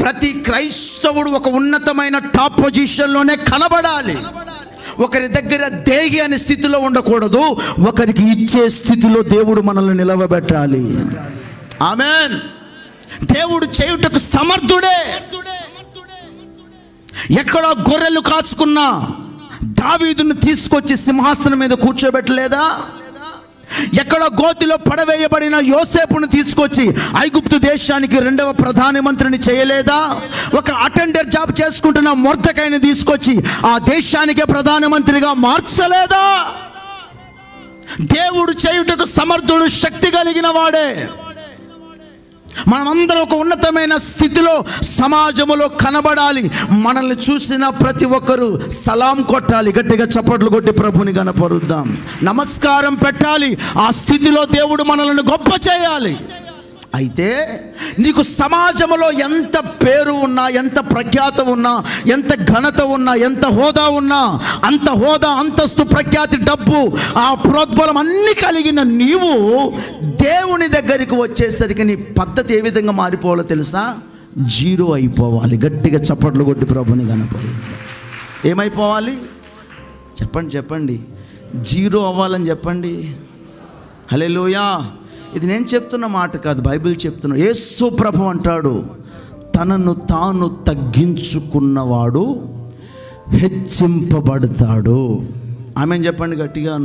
ప్రతి క్రైస్తవుడు ఒక ఉన్నతమైన టాప్ పొజిషన్లోనే కనబడాలి. ఒకరి దగ్గర దేగి అనే స్థితిలో ఉండకూడదు, ఒకరికి ఇచ్చే స్థితిలో దేవుడు మనల్ని నిలవబెట్టాలి. ఆమేన్. దేవుడు చేయుటకు సమర్థుడే. ఎక్కడో గొర్రెలు కాచుకున్న దావీదును తీసుకొచ్చి సింహాసనం మీద కూర్చోబెట్టలేదా? ఎక్కడో గోతిలో పడవేయబడిన యోసేపును తీసుకొచ్చి ఐగుప్తు దేశానికి 2వ ప్రధానమంత్రిని చేయలేదా? ఒక అటెండర్ జాబ్ చేసుకుంటున్న మొర్దెకైని తీసుకొచ్చి ఆ దేశానికే ప్రధానమంత్రిగా మార్చలేదా? దేవుడు చేయుటకు సమర్థుడు, శక్తి కలిగిన వాడే. మనమందరం ఒక ఉన్నతమైన స్థితిలో సమాజంలో కనబడాలి. మనల్ని చూసిన ప్రతి ఒక్కరూ సలాం కొట్టాలి, గట్టిగా చప్పట్లు కొట్టి ప్రభుని గణపరుద్దాం, నమస్కారం పెట్టాలి. ఆ స్థితిలో దేవుడు మనల్ని గొప్ప చేయాలి. అయితే నీకు సమాజంలో ఎంత పేరు ఉన్నా, ఎంత ప్రఖ్యాత ఉన్నా, ఎంత ఘనత ఉన్నా, ఎంత హోదా ఉన్నా, అంత హోదా, అంతస్తు, ప్రఖ్యాతి, డబ్బు, ఆ ప్రోద్బలం అన్నీ కలిగిన నీవు దేవుని దగ్గరికి వచ్చేసరికి నీ పద్ధతి ఏ విధంగా మారిపోవాలో తెలుసా? జీరో అయిపోవాలి. గట్టిగా చప్పట్లు కొట్టి ప్రభుని కనపడి ఏమైపోవాలి? చెప్పండి. జీరో అవ్వాలని చెప్పండి. హల్లెలూయా. ఇది నేను చెప్తున్న మాట కాదు, బైబిల్ చెప్తున్నా. యేసు ప్రభు అంటాడు, తనను తాను తగ్గించుకున్నవాడు హెచ్చింపబడతాడు. ఆమేన్ చెప్పండి గట్టిగా.